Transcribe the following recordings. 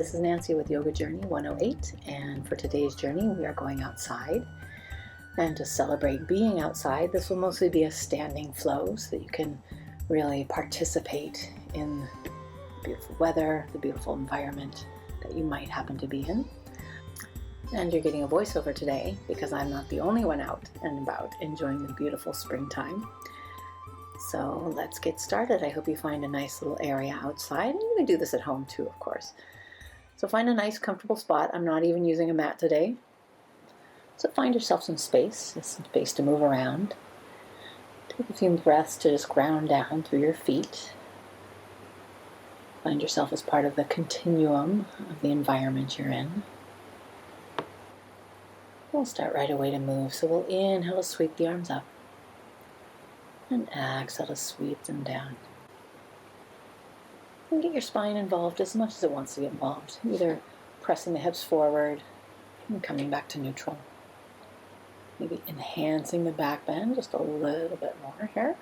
This is Nancy with Yoga Journey 108, and for today's journey we are going outside. And to celebrate being outside, this will mostly be a standing flow so that you can really participate in the beautiful weather, the beautiful environment that you might happen to be in. And you're getting a voiceover today because I'm not the only one out and about enjoying the beautiful springtime. So let's get started. I hope you find a nice little area outside, and you can do this at home too, of course. So find a nice comfortable spot. I'm not even using a mat today. So find yourself some space to move around. Take a few breaths to just ground down through your feet. Find yourself as part of the continuum of the environment you're in. We'll start right away to move. So we'll inhale to sweep the arms up. And exhale to sweep them down. And get your spine involved as much as it wants to get involved. Either pressing the hips forward and coming back to neutral. Maybe enhancing the back bend just a little bit more here.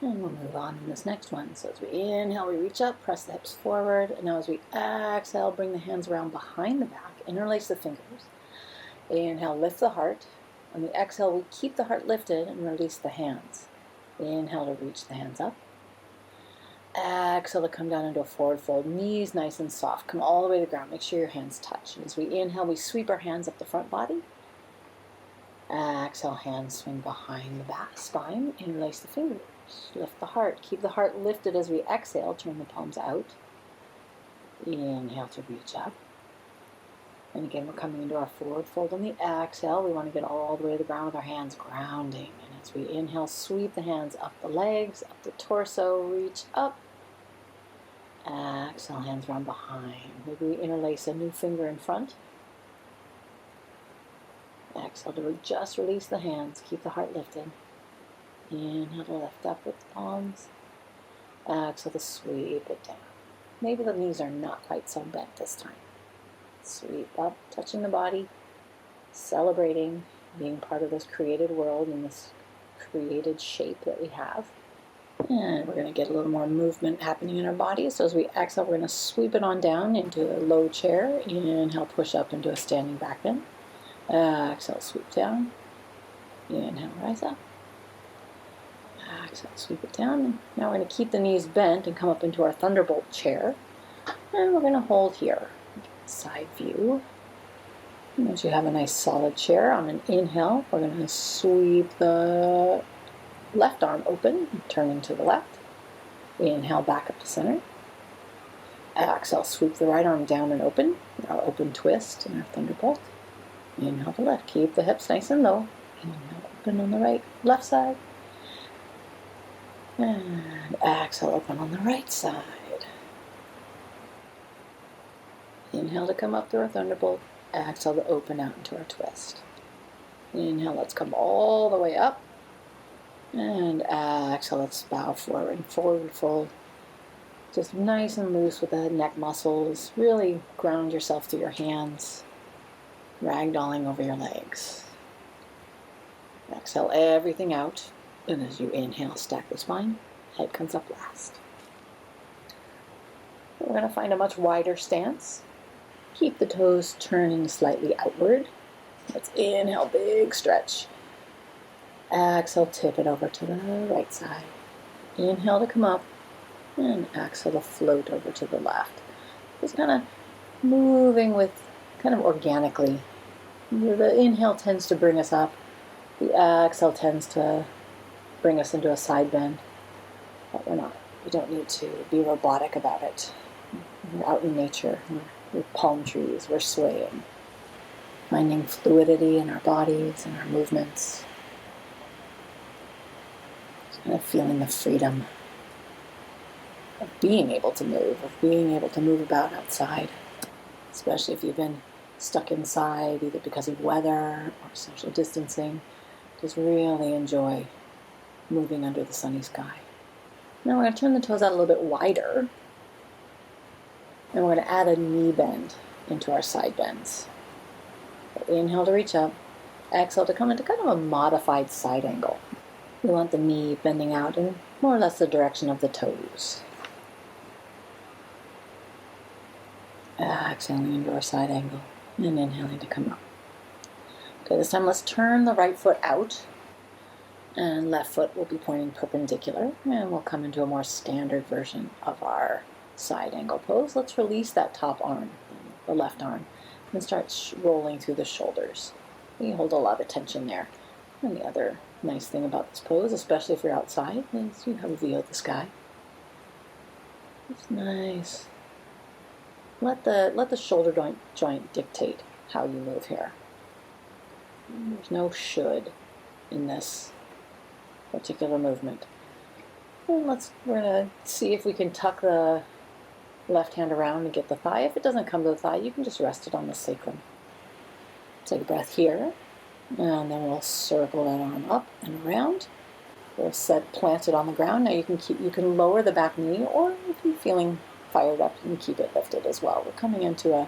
And we'll move on in this next one. So as we inhale, we reach up, press the hips forward. And now as we exhale, bring the hands around behind the back. Interlace the fingers. Inhale, lift the heart. On the exhale, we keep the heart lifted and release the hands. Inhale to reach the hands up. Exhale to come down into a forward fold. Knees nice and soft. Come all the way to the ground. Make sure your hands touch. And as we inhale, we sweep our hands up the front body. Exhale, hands swing behind the back spine. Interlace the fingers. Lift the heart. Keep the heart lifted as we exhale. Turn the palms out. Inhale to reach up. And again, we're coming into our forward fold on the exhale. We want to get all the way to the ground with our hands grounding. And as we inhale, sweep the hands up the legs, up the torso, reach up. Exhale, hands around behind. Maybe we interlace a new finger in front. Exhale to just release the hands. Keep the heart lifted. Inhale to lift up with the palms. Exhale to sweep it down. Maybe the knees are not quite so bent this time. Sweep up, touching the body, celebrating being part of this created world and this created shape that we have. And we're going to get a little more movement happening in our body. So as we exhale, we're going to sweep it on down into a low chair. Inhale, push up into a standing back bend. Exhale, sweep down. Inhale, rise up. Exhale, sweep it down. And now we're going to keep the knees bent and come up into our thunderbolt chair. And we're going to hold here. Side view. And as you have a nice solid chair, on an inhale, we're going to sweep the left arm open, turning to the left. Inhale, back up to center. Exhale, sweep the right arm down and open, our open twist and our thunderbolt. Inhale to left, keep the hips nice and low. Inhale, open on the left side. And exhale, open on the right side. Inhale to come up through our thunderbolt. Exhale to open out into our twist. Inhale, let's come all the way up. And exhale, let's bow forward, forward fold. Just nice and loose with the neck muscles. Really ground yourself through your hands. Ragdolling over your legs. Exhale everything out. And as you inhale, stack the spine. Head comes up last. We're going to find a much wider stance. Keep the toes turning slightly outward. Let's inhale, big stretch. Exhale, tip it over to the right side. Inhale to come up, and exhale to float over to the left. Just kind of moving with kind of organically. The inhale tends to bring us up. The exhale tends to bring us into a side bend. But we don't need to be robotic about it. We're out in nature. With palm trees, we're swaying, finding fluidity in our bodies and our movements. Just kind of feeling the freedom of being able to move about outside, especially if you've been stuck inside, either because of weather or social distancing. Just really enjoy moving under the sunny sky. Now we're going to turn the toes out a little bit wider. And we're going to add a knee bend into our side bends. So inhale to reach up. Exhale to come into kind of a modified side angle. We want the knee bending out in more or less the direction of the toes. Exhaling into our side angle and inhaling to come up. Okay, this time let's turn the right foot out and left foot will be pointing perpendicular, and we'll come into a more standard version of our side angle pose. Let's release that top arm, the left arm, and start rolling through the shoulders. You hold a lot of tension there. And the other nice thing about this pose, especially if you're outside, is you have a view of the sky. It's nice. Let the shoulder joint dictate how you move here. There's no should in this particular movement. And we're gonna see if we can tuck the left hand around and get the thigh. If it doesn't come to the thigh, you can just rest it on the sacrum. Take a breath here, and then we'll circle that arm up and around. We'll plant it on the ground. Now you can lower the back knee, or if you're feeling fired up, you can keep it lifted as well. We're coming into a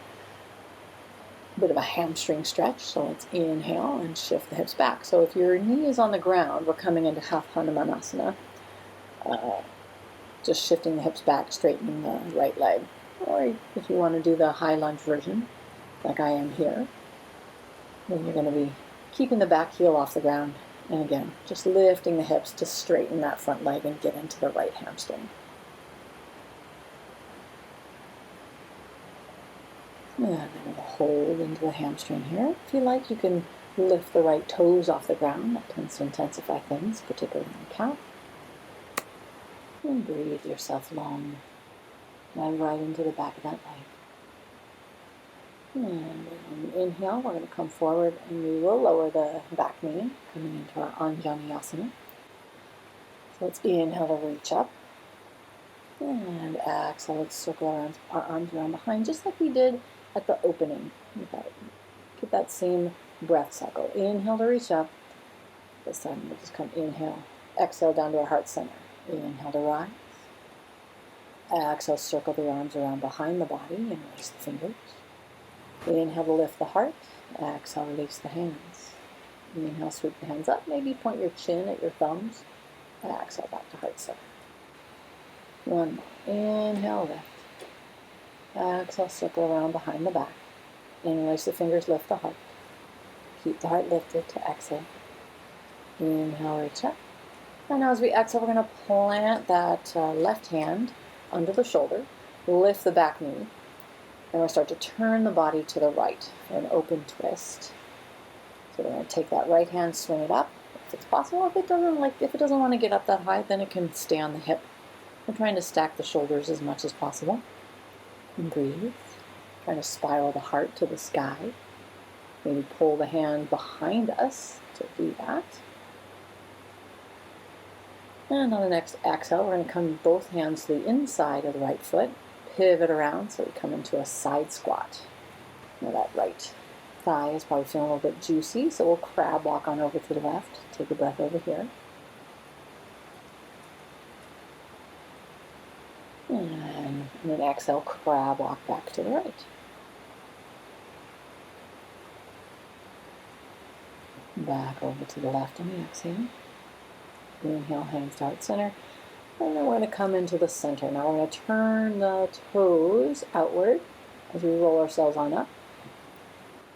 bit of a hamstring stretch, so let's inhale and shift the hips back. So if your knee is on the ground, we're coming into half Hanumanasana, just shifting the hips back, straightening the right leg. Or if you want to do the high lunge version, like I am here, then you're going to be keeping the back heel off the ground, and again, just lifting the hips to straighten that front leg and get into the right hamstring. And then we'll hold into the hamstring here. If you like, you can lift the right toes off the ground. That tends to intensify things, particularly in the calf. And breathe yourself long. Dive right into the back of that leg. And on the inhale, we're going to come forward and we will lower the back knee, coming into our Anjaneyasana. So let's inhale to reach up. And exhale, let's circle our arms around behind, just like we did at the opening. Get that same breath cycle. Inhale to reach up. This time we'll just come inhale. Exhale down to our heart center. Inhale to rise. Exhale, circle the arms around behind the body and release the fingers. Inhale to lift the heart. Exhale, release the hands. Inhale, sweep the hands up. Maybe point your chin at your thumbs. Exhale, back to heart center. One more. Inhale, lift. Exhale, circle around behind the back. And release the fingers, lift the heart. Keep the heart lifted to exhale. Inhale, reach up. And now as we exhale, we're going to plant that left hand under the shoulder, lift the back knee, and we'll start to turn the body to the right for an open twist. So we're going to take that right hand, swing it up if it's possible. If it doesn't want to get up that high, then it can stay on the hip. We're trying to stack the shoulders as much as possible. And breathe. Trying to spiral the heart to the sky. Maybe pull the hand behind us to do that. And on the next exhale, we're going to come both hands to the inside of the right foot, pivot around so we come into a side squat. Now that right thigh is probably feeling a little bit juicy, so we'll crab walk on over to the left. Take a breath over here. And then exhale, crab walk back to the right. Back over to the left on the exhale. Inhale, hands to heart center. And then we're going to come into the center. Now we're going to turn the toes outward as we roll ourselves on up.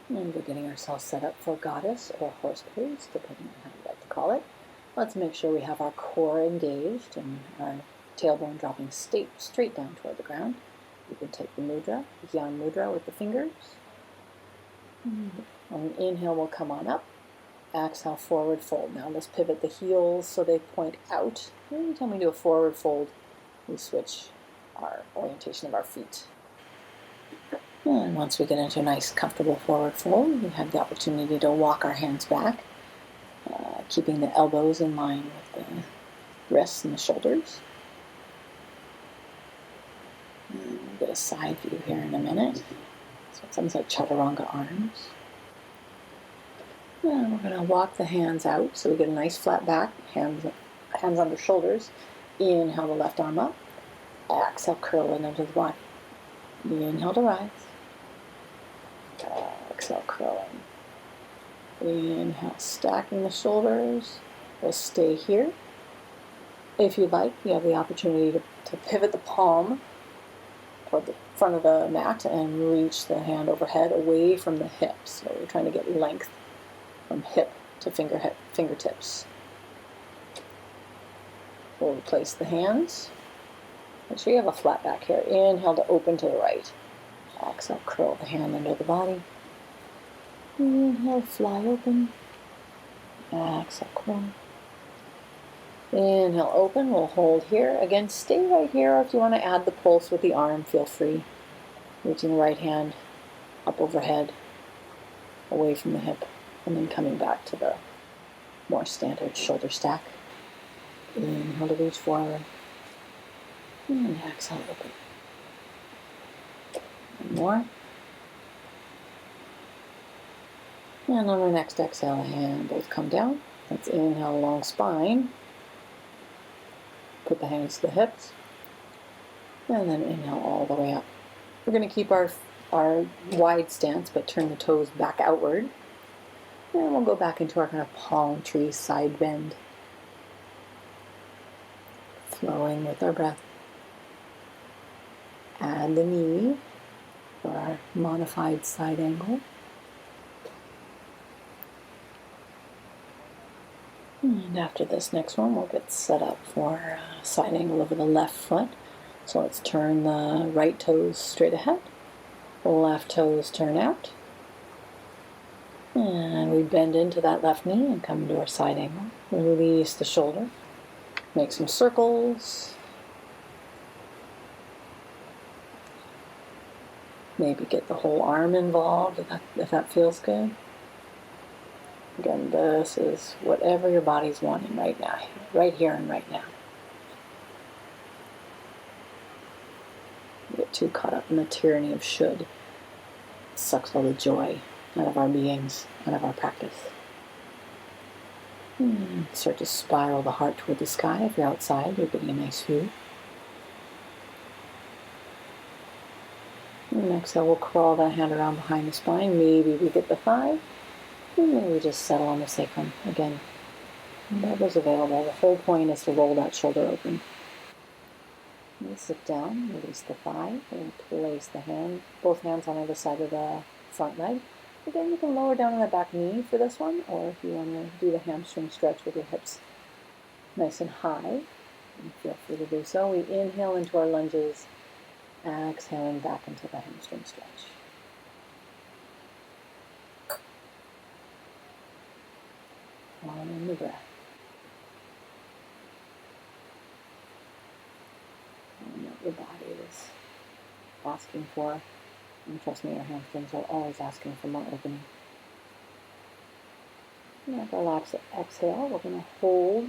And we're getting ourselves set up for goddess or horse pose, depending on how you like to call it. Let's make sure we have our core engaged and our tailbone dropping straight down toward the ground. You can take the mudra, Gyan mudra with the fingers. On an inhale, we'll come on up. Exhale, forward fold. Now let's pivot the heels so they point out. Every time we do a forward fold, we switch our orientation of our feet. And once we get into a nice, comfortable forward fold, we have the opportunity to walk our hands back, keeping the elbows in line with the wrists and the shoulders. And we'll get a side view here in a minute. So it's almost like chaturanga arms. And we're going to walk the hands out so we get a nice flat back, hands under shoulders. Inhale the left arm up. Exhale, curl it into the body. Inhale to rise. Exhale, curling. Inhale, stacking the shoulders. We'll stay here. If you'd like, you have the opportunity to pivot the palm toward the front of the mat and reach the hand overhead away from the hips. So we're trying to get length from hip to fingertips. We'll replace the hands. Make sure you have a flat back here. Inhale to open to the right. Exhale, curl the hand under the body. Inhale, fly open. Exhale, curl. Inhale, open. We'll hold here. Again, stay right here. If you want to add the pulse with the arm, feel free. Reaching the right hand up overhead, away from the hip, and then coming back to the more standard shoulder stack. Inhale to reach forward. And exhale, open. One more. And on our next exhale, hand both come down. Let's inhale, long spine. Put the hands to the hips. And then inhale all the way up. We're going to keep our wide stance, but turn the toes back outward. And we'll go back into our kind of palm tree side bend. Flowing with our breath. Add the knee for our modified side angle. And after this next one, we'll get set up for a side angle over the left foot. So let's turn the right toes straight ahead. The left toes turn out. And we bend into that left knee and come to our side angle. Release the shoulder. Make some circles. Maybe get the whole arm involved if that feels good. Again, this is whatever your body's wanting right now, right here and right now. We get too caught up in the tyranny of should. It sucks all the joy out of our beings, out of our practice. Start to spiral the heart toward the sky. If you're outside, you're getting a nice view. And exhale, we'll crawl that hand around behind the spine. Maybe we get the thigh. And then we just settle on the sacrum. Again, whatever's available. The whole point is to roll that shoulder open. We'll sit down, release the thigh, and place the hand, both hands on either side of the front leg. Again, you can lower down on the back knee for this one, or if you want to do the hamstring stretch with your hips nice and high, feel free to do so. We inhale into our lunges, exhaling back into the hamstring stretch. Following the breath. And what your body is asking for. And trust me, your hamstrings are always asking for more opening. And after our last exhale, we're going to hold.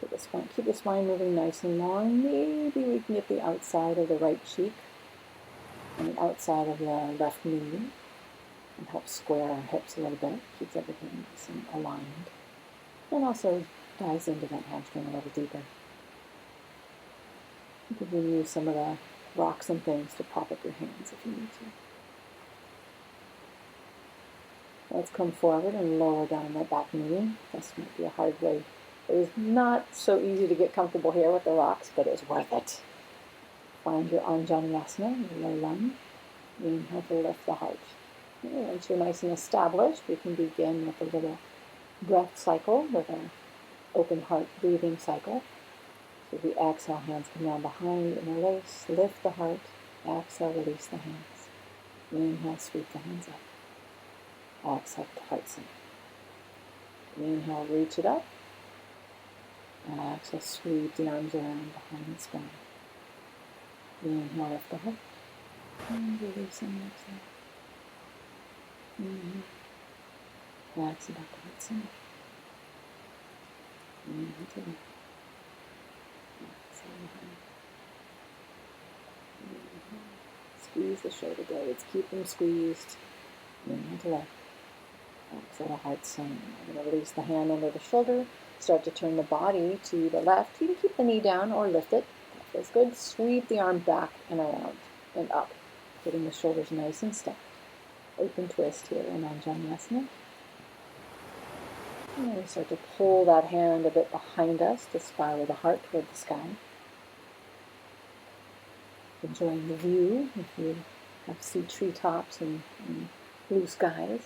Keep the spine moving nice and long. Maybe we can get the outside of the right cheek and the outside of the left knee and help square our hips a little bit. Keeps everything nice and aligned. And also dives into that hamstring a little deeper. You can even use some of the rocks and things to prop up your hands if you need to. Let's come forward and lower down on that back knee. This might be a hard way. It is not so easy to get comfortable here with the rocks, but it's worth it. Find your Anjaneyasana, your low lunge. Inhale to lift the heart. Okay, once you're nice and established, we can begin with a little breath cycle with an open heart breathing cycle. So the exhale, hands come down behind, interlace, lift the heart. Exhale, release the hands. Inhale, sweep the hands up. Exhale, the heart center. Inhale, reach it up. Exhale, sweep the arms around behind the spine. Inhale, lift the heart. And release on the exhale. Inhale. Exhale, back to heart center. Inhale to lift. Squeeze the shoulder blades, keep them squeezed. Inhale to lift. Exhale, heart center. I'm going to release the hand under the shoulder. Start to turn the body to the left. You can keep the knee down or lift it. That feels good. Sweep the arm back and around and up, getting the shoulders nice and stacked. Open twist here in Anjaneyasana. And then we start to pull that hand a bit behind us to spiral the heart toward the sky. enjoying the view. If you see treetops and blue skies,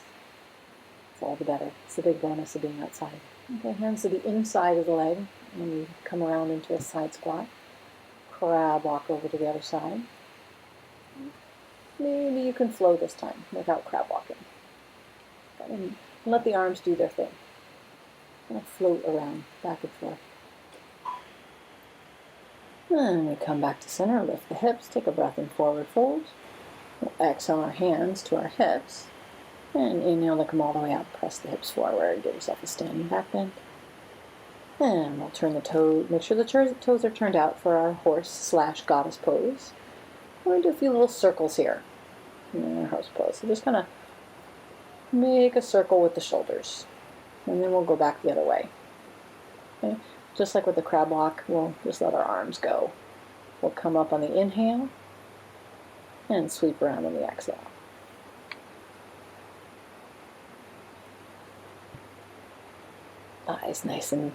it's all the better. It's the big bonus of being outside. Okay, hands to the inside of the leg, and we come around into a side squat. Crab walk over to the other side. Maybe you can flow this time without crab walking. And let the arms do their thing. Kind of float around, back and forth. And we come back to center, lift the hips, take a breath in forward fold. We'll exhale our hands to our hips. And inhale to come all the way up, press the hips forward, give yourself a standing back bend. And we'll turn the toes, make sure the toes are turned out for our horse/goddess pose. We're going to do a few little circles here in our horse pose. So just kind of make a circle with the shoulders. And then we'll go back the other way. Okay? Just like with the crab walk, we'll just let our arms go. We'll come up on the inhale and sweep around on the exhale. Thighs nice and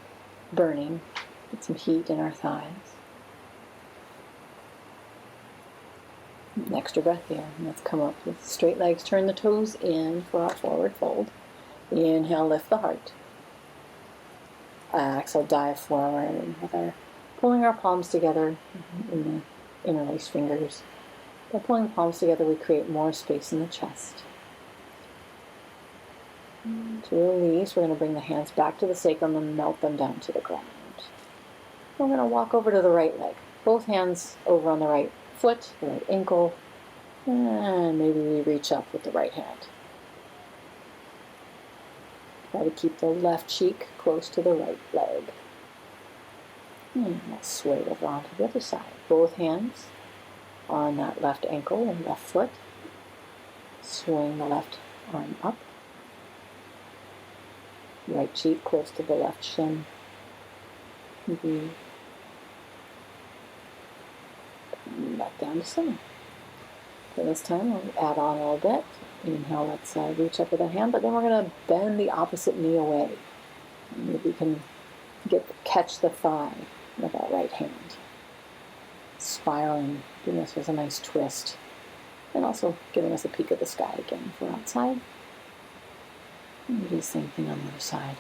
burning. Get some heat in our thighs. An extra breath here. And let's come up with straight legs. Turn the toes in for our forward fold. Inhale, lift the heart. Exhale, dive forward, and pulling our palms together in the interlaced fingers. By pulling the palms together, we create more space in the chest. To release, we're going to bring the hands back to the sacrum and melt them down to the ground. We're going to walk over to the right leg. Both hands over on the right foot, the right ankle, and maybe we reach up with the right hand. Try to keep the left cheek close to the right leg. And we'll sway over onto the other side. Both hands on that left ankle and left foot. Swing the left arm up. Right cheek close to the left shin. Breathe. Come back down to center. For this time, we'll add on a little bit. Inhale, let's reach up with a hand, but then we're going to bend the opposite knee away. Maybe we can catch the thigh with that right hand. Spiraling, giving us a nice twist. And also giving us a peek at the sky again if we're outside. And do the same thing on the other side.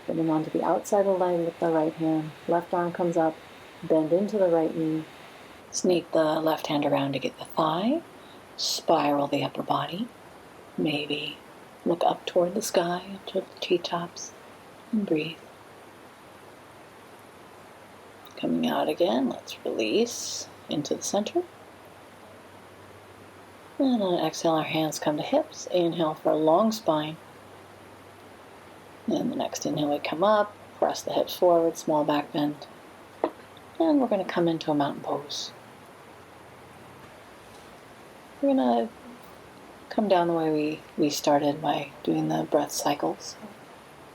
Bending onto the outside of the leg with the right hand. Left arm comes up, bend into the right knee. Sneak the left hand around to get the thigh. Spiral the upper body. Maybe look up toward the sky, up toward the treetops, and breathe. Coming out again, let's release into the center. And on exhale, our hands come to hips. Inhale for a long spine. And the next inhale, we come up, press the hips forward, small back bend. And we're going to come into a mountain pose. We're going to come down the way we started by doing the breath cycles.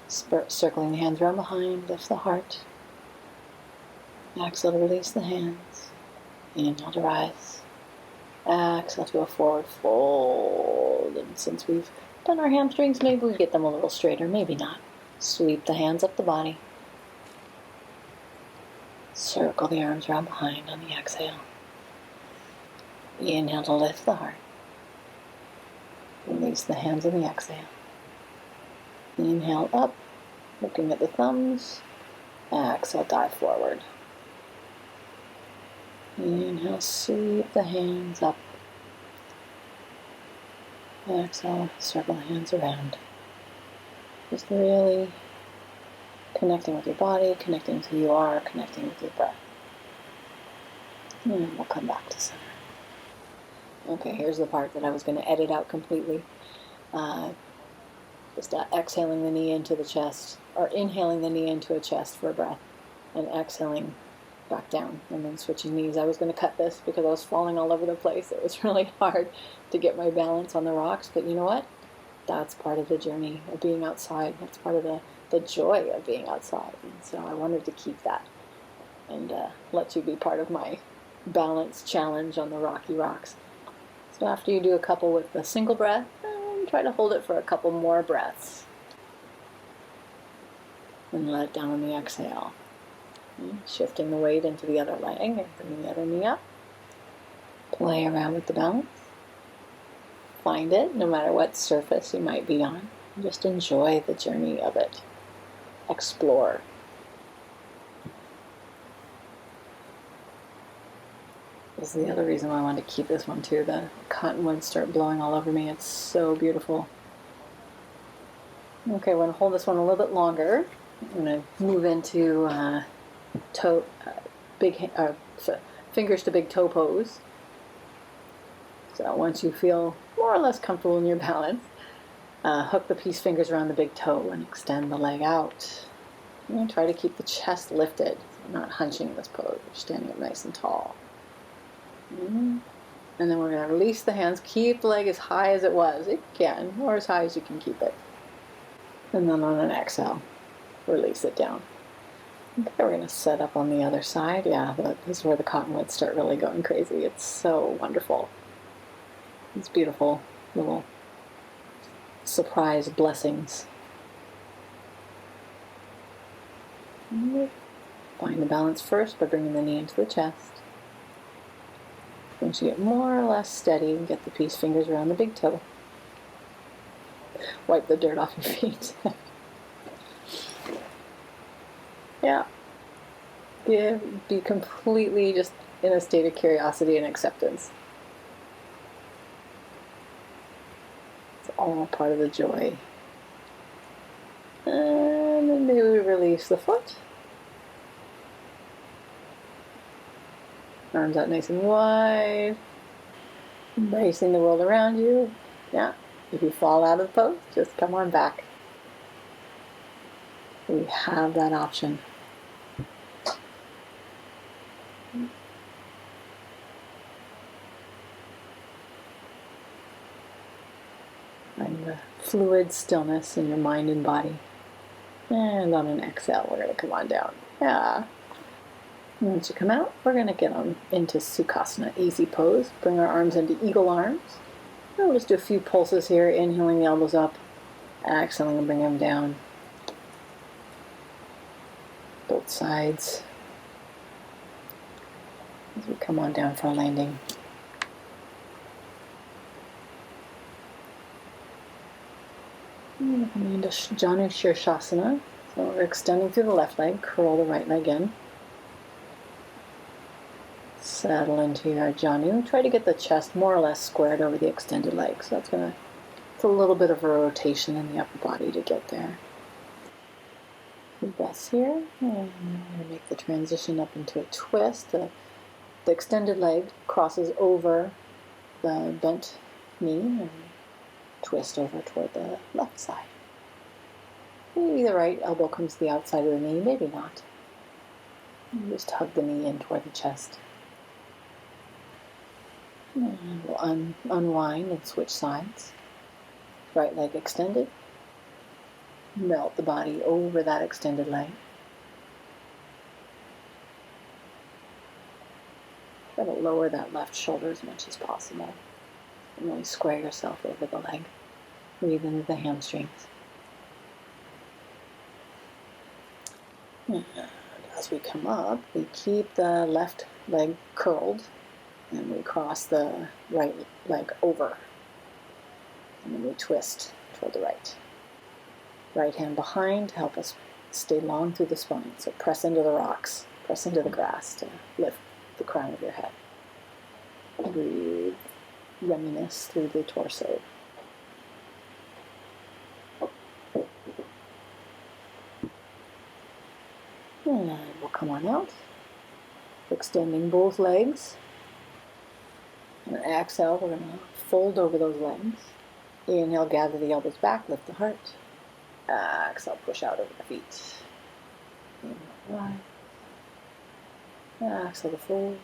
Circling the hands around behind, lift the heart. Exhale to release the hands. Inhale to rise. Exhale to a forward fold. And since we've done our hamstrings, maybe we get them a little straighter, maybe not. Sweep the hands up the body. Circle the arms around behind on the exhale. Inhale to lift the heart. Release the hands on the exhale. Inhale up, looking at the thumbs. Exhale, dive forward. Inhale, sweep the hands up. Exhale, circle the hands around. Just really connecting with your body, connecting with who you are, connecting with your breath. And we'll come back to center. Okay, here's the part that I was going to edit out completely. Just exhaling the knee into the chest, or inhaling the knee into a chest for a breath, and exhaling back down, and then switching knees. I was going to cut this because I was falling all over the place. It was really hard to get my balance on the rocks, but you know what? That's part of the journey of being outside. That's part of the joy of being outside. And so I wanted to keep that and let you be part of my balance challenge on the rocky rocks. So after you do a couple with the single breath, try to hold it for a couple more breaths. And let it down on the exhale. Shifting the weight into the other leg and bringing the other knee up. Play around with the balance. Find it no matter what surface you might be on. Just enjoy the journey of it. Explore. This is the other reason why I wanted to keep this one too. The cottonwoods start blowing all over me. It's so beautiful. Okay, we're going to hold this one a little bit longer. I'm going to move into fingers to big toe pose. So once you feel more or less comfortable in your balance, hook the peace fingers around the big toe and extend the leg out. And try to keep the chest lifted. So not hunching in this pose. You're standing up nice and tall. And then we're going to release the hands. Keep the leg as high as it was. If you can, or as high as you can keep it. And then on an exhale, release it down. Okay, we're going to set up on the other side. Yeah, this is where the cottonwoods start really going crazy. It's so wonderful. These beautiful little surprise blessings. Find the balance first by bringing the knee into the chest. Once you get more or less steady, get the peace fingers around the big toe. Wipe the dirt off your feet. Yeah. Be completely just in a state of curiosity and acceptance. It's all part of the joy. And then maybe we release the foot. Arms out nice and wide. Embracing the world around you. Yeah. If you fall out of the pose, just come on back. We have that option. Find the fluid stillness in your mind and body. And on an exhale, we're going to come on down. Yeah. Once you come out, we're going to get on into Sukhasana, easy pose. Bring our arms into eagle arms. And we'll just do a few pulses here, inhaling the elbows up, exhaling and bring them down. Both sides. As we come on down for a landing. And we're coming into Janu Shirshasana. So we're extending through the left leg, curl the right leg in. Settle into your Janu. Try to get the chest more or less squared over the extended leg. So it's a little bit of a rotation in the upper body to get there. Deep breaths here. And we're going to make the transition up into a twist. The extended leg crosses over the bent knee and twist over toward the left side. Maybe the right elbow comes to the outside of the knee, maybe not. And just hug the knee in toward the chest. And we'll unwind and switch sides. Right leg extended. Melt the body over that extended leg. Try to lower that left shoulder as much as possible. And really square yourself over the leg. Breathe into the hamstrings. And as we come up, we keep the left leg curled. And we cross the right leg over. And then we twist toward the right. Right hand behind to help us stay long through the spine. So press into the rocks, press into the grass to lift the crown of your head. Breathe, yumminess through the torso. And we'll come on out, extending both legs. And exhale, we're going to fold over those legs. Inhale, gather the elbows back, lift the heart. Exhale, push out over the feet. Inhale, rise. Exhale to fold.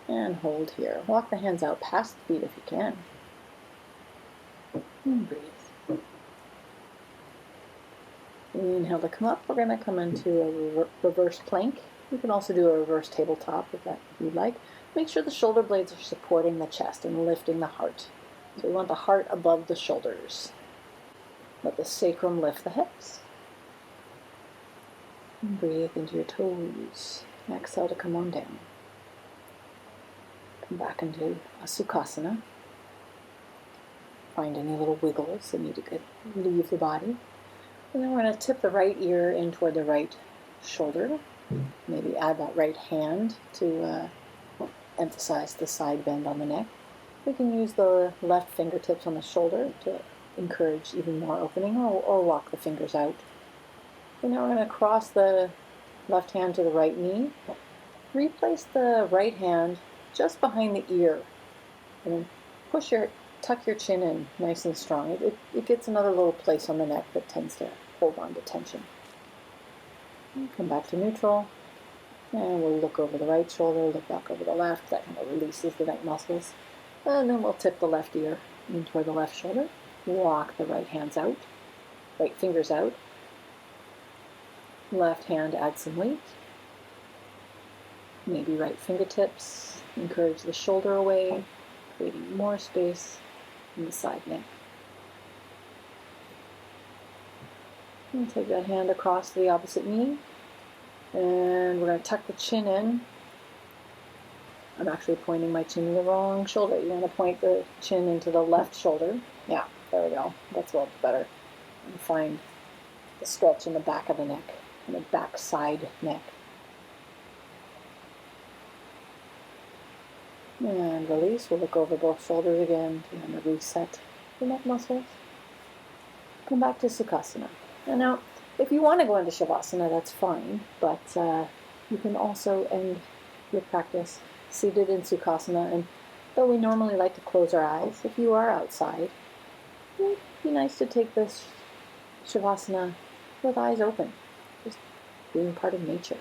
And hold here. Walk the hands out past the feet if you can. And breathe. Inhale to come up. We're going to come into a reverse plank. You can also do a reverse tabletop if you'd like. Make sure the shoulder blades are supporting the chest and lifting the heart. So we want the heart above the shoulders. Let the sacrum lift the hips. And breathe into your toes. Exhale to come on down. Come back into a Sukhasana. Find any little wiggles that need to leave the body. And then we're going to tip the right ear in toward the right shoulder. Maybe add that right hand to emphasize the side bend on the neck. We can use the left fingertips on the shoulder to encourage even more opening, or walk the fingers out. And now we're going to cross the left hand to the right knee. Replace the right hand just behind the ear. And then tuck your chin in nice and strong. It gets another little place on the neck that tends to hold on to tension. Come back to neutral. And we'll look over the right shoulder, look back over the left. That kind of releases the neck muscles. And then we'll tip the left ear in toward the left shoulder. Walk the right hands out, right fingers out. Left hand adds some weight. Maybe right fingertips. Encourage the shoulder away, creating more space in the side neck. And take that hand across the opposite knee. And we're going to tuck the chin in. I'm actually pointing my chin in the wrong shoulder. You're going to point the chin into the left shoulder. Yeah, there we go. That's a little better. And find the stretch in the back of the neck, and the back side neck. And release. We'll look over both shoulders again to kind of reset the neck muscles. Come back to Sukhasana. And now, if you want to go into Shavasana, that's fine, but you can also end your practice seated in Sukhasana. And though we normally like to close our eyes, if you are outside, it would be nice to take this Shavasana with eyes open, just being part of nature,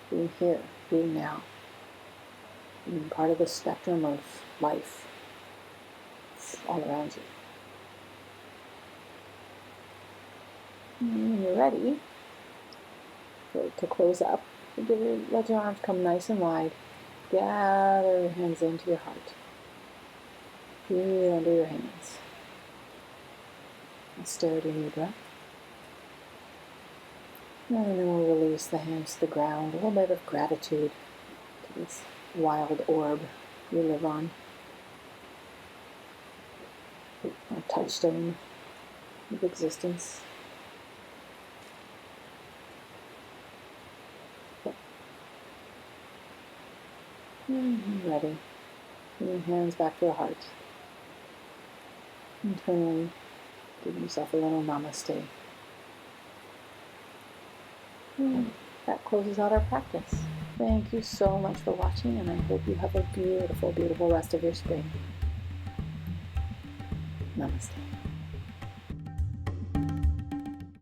being here, being now, being part of the spectrum of life. It's all around you. And when you're ready to close up, let your arms come nice and wide. Gather your hands into your heart. Feel under your hands. And stare at your new breath. And then we'll release the hands to the ground. A little bit of gratitude to this wild orb we live on. Our touchstone of existence. And ready. Bring your hands back to the heart. Internally, give yourself a little namaste. And that closes out our practice. Thank you so much for watching, and I hope you have a beautiful, beautiful rest of your spring. Namaste.